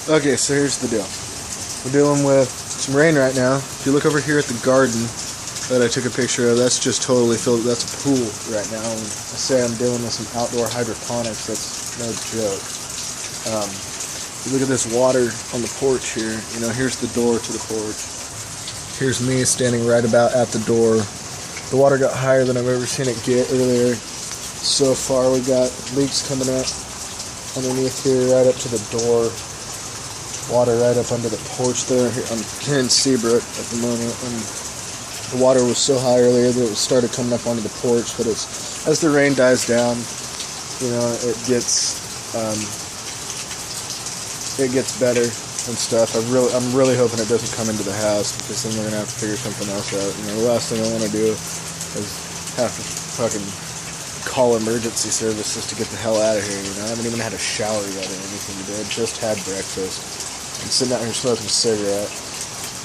Okay, so here's the deal. We're dealing with some rain right now. If you look over here at the garden that I took a picture of, that's just totally filled. That's a pool right now. And I say I'm dealing with some outdoor hydroponics. That's no joke. You look at this water on the porch here. You know, here's the door to the porch. Here's me standing right about at the door. The water got higher than I've ever seen it get earlier. So far, we got leaks coming up underneath here, right up to the door. Water right up under the porch there. I'm here in Seabrook at the moment, and the water was so high earlier that it started coming up onto the porch. But as the rain dies down, you know, it gets better and stuff. I'm really hoping it doesn't come into the house, because then we're gonna have to figure something else out. You know, the last thing I want to do is have to fucking call emergency services to get the hell out of here. You know, I haven't even had a shower yet or anything today. I just had breakfast. I'm sitting out here smoking a cigarette,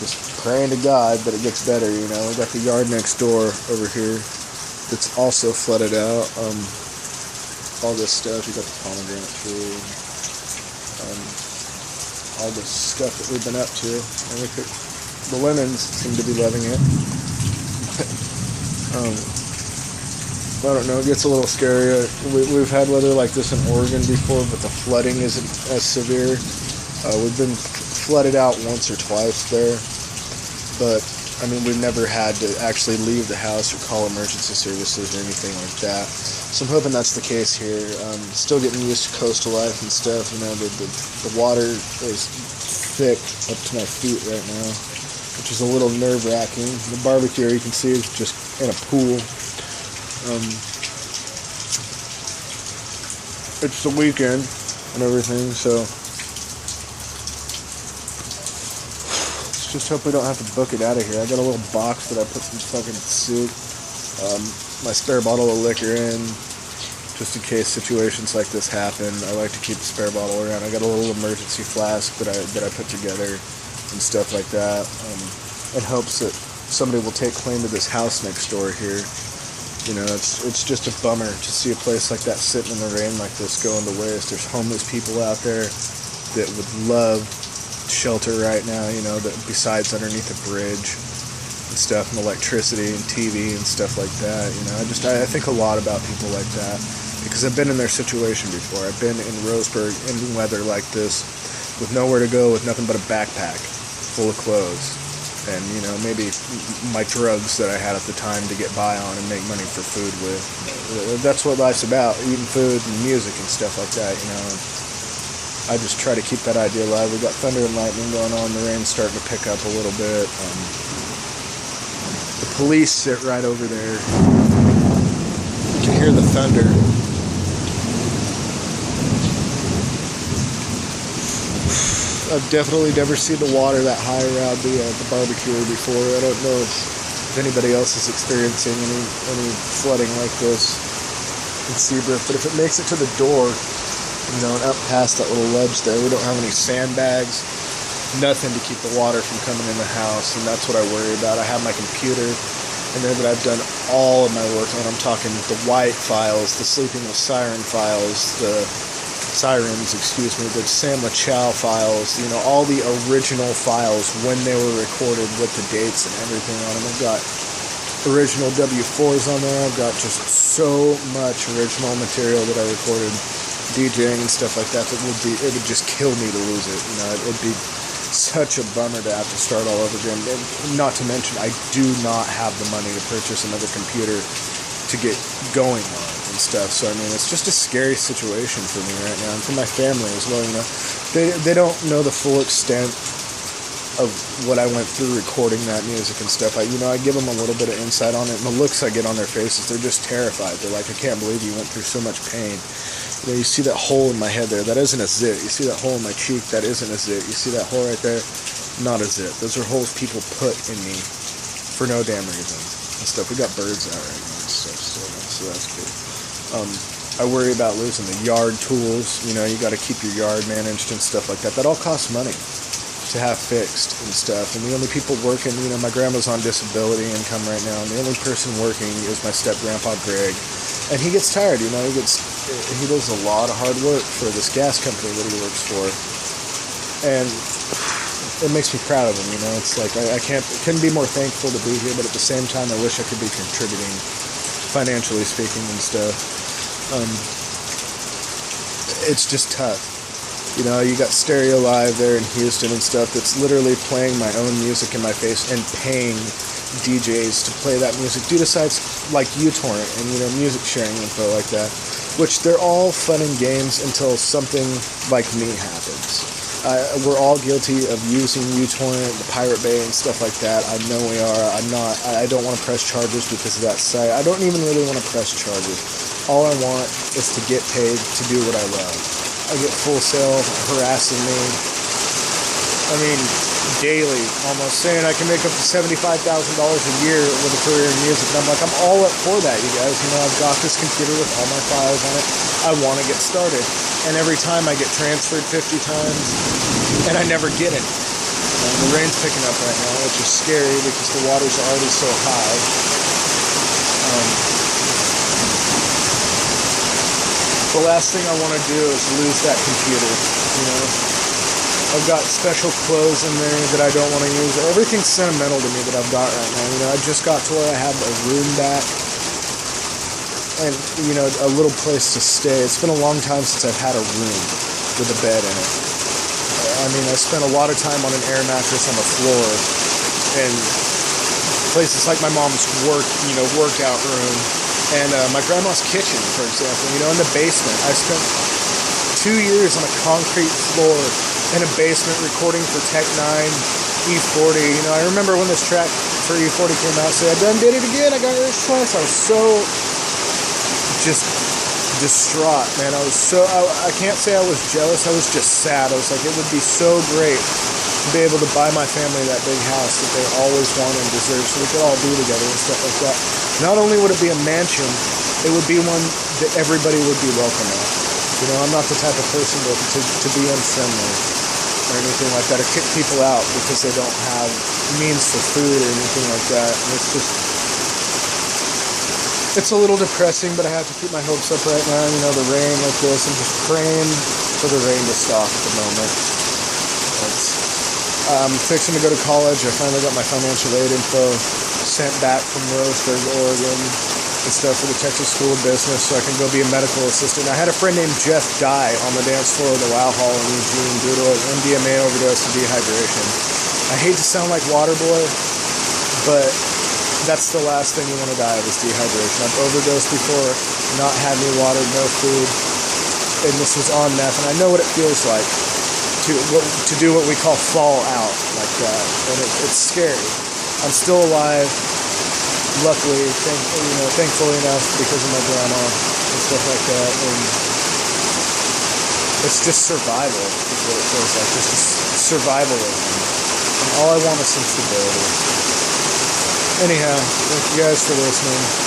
just praying to God that it gets better. You know, we got the yard next door over here that's also flooded out. All this stuff. You got the pomegranate tree. All this stuff that we've been up to, and the lemons seem to be loving it. I don't know, it gets a little scary. We've had weather like this in Oregon before, but the flooding isn't as severe. We've been flooded out once or twice there, but I mean, we've never had to actually leave the house or call emergency services or anything like that. So I'm hoping that's the case here. Still getting used to coastal life and stuff. You know, the water is thick up to my feet right now, which is a little nerve-wracking. The barbecue, you can see, is just in a pool. It's the weekend and everything, so let's just hope we don't have to book it out of here. I got a little box that I put some fucking soup, my spare bottle of liquor in, just in case situations like this happen. I like to keep the spare bottle around. I got a little emergency flask that I put together and stuff like that, in hopes that somebody will take claim to this house next door here. You know, it's just a bummer to see a place like that sitting in the rain like this going to waste. There's homeless people out there that would love shelter right now, you know, that besides underneath a bridge and stuff, and electricity and TV and stuff like that. You know, I think a lot about people like that, because I've been in their situation before. I've been in Roseburg in weather like this with nowhere to go, with nothing but a backpack full of clothes. And, you know, maybe my drugs that I had at the time to get by on and make money for food with. That's what life's about, eating food and music and stuff like that, you know. I just try to keep that idea alive. We got thunder and lightning going on. The rain's starting to pick up a little bit. The police sit right over there. You can hear the thunder. I've definitely never seen the water that high around the barbecue before. I don't know if anybody else is experiencing any flooding like this in Seabrook, but if it makes it to the door, you know, and up past that little ledge there, we don't have any sandbags, nothing to keep the water from coming in the house, and that's what I worry about. I have my computer in there that I've done all of my work on. I'm talking the white files, the Sleeping with Siren files, the Sam LaChow files, you know, all the original files when they were recorded with the dates and everything on them. I've got original W4s on there. I've got just so much original material that I recorded DJing and stuff like that, it would just kill me to lose it. You know, it'd be such a bummer to have to start all over again. And not to mention, I do not have the money to purchase another computer to get going on and stuff. So I mean, it's just a scary situation for me right now, and for my family as well. You know, they don't know the full extent of what I went through recording that music and stuff. I give them a little bit of insight on it, and the looks I get on their faces, they're just terrified. They're like, I can't believe you went through so much pain. You know, you see that hole in my head there, that isn't a zit. You see that hole in my cheek, that isn't a zit. You see that hole right there, not a zit. Those are holes people put in me for no damn reason and stuff. We got birds out right now and stuff still, so that's good. I worry about losing the yard tools. You know, you got to keep your yard managed and stuff like that. That all costs money to have fixed and stuff. And the only people working, you know, my grandma's on disability income right now, and the only person working is my step-grandpa Greg. And he gets tired, you know, he does a lot of hard work for this gas company that he works for. And it makes me proud of them, you know. It's like I couldn't be more thankful to be here, but at the same time, I wish I could be contributing, financially speaking and stuff. It's just tough. You know, you got Stereo Live there in Houston and stuff that's literally playing my own music in my face and paying DJs to play that music due to sites like uTorrent and, you know, music sharing info like that, which they're all fun and games until something like me happens. We're all guilty of using uTorrent, the Pirate Bay and stuff like that. I know we are. I don't want to press charges because of that site. I don't even really want to press charges. All I want is to get paid to do what I love. I get Full Sail harassing me. I mean, daily, almost saying I can make up to $75,000 a year with a career in music. And I'm like, I'm all up for that, you guys. You know, I've got this computer with all my files on it. I want to get started. And every time I get transferred 50 times, and I never get it. The rain's picking up right now, which is scary because the water's already so high. The last thing I want to do is lose that computer, you know. I've got special clothes in there that I don't want to use. Everything's sentimental to me that I've got right now. You know, I just got to where I have a room back and, you know, a little place to stay. It's been a long time since I've had a room with a bed in it. I mean, I spent a lot of time on an air mattress on the floor and places like my mom's workout room. And my grandma's kitchen, for example, you know, in the basement. I spent 2 years on a concrete floor in a basement recording for Tech 9, E40. You know, I remember when this track for E40 came out, so I done did it again. I got it twice. I was so just distraught, man. I can't say I was jealous. I was just sad. I was like, it would be so great to be able to buy my family that big house that they always wanted and deserved so we could all be together and stuff like that. Not only would it be a mansion, it would be one that everybody would be welcome at. You know, I'm not the type of person to be unfriendly or anything like that, or kick people out because they don't have means for food or anything like that. And it's a little depressing, but I have to keep my hopes up right now. You know, the rain like this, I'm just praying for the rain to stop at the moment. I'm fixing to go to college. I finally got my financial aid info sent back from Roseburg, Oregon, and stuff for the Texas School of Business so I can go be a medical assistant. I had a friend named Jeff die on the dance floor of the Wow Hall in Eugene due to an MDMA overdose and dehydration. I hate to sound like Waterboy, but that's the last thing you want to die of is dehydration. I've overdosed before, not had any water, no food, and this was on meth, and I know what it feels like to do what we call fall out like that, and it's scary. I'm still alive, luckily, thankfully enough because of my grandma and stuff like that, and it's just survival is what it feels like, just survivalism, and all I want is some stability. Anyhow, thank you guys for listening.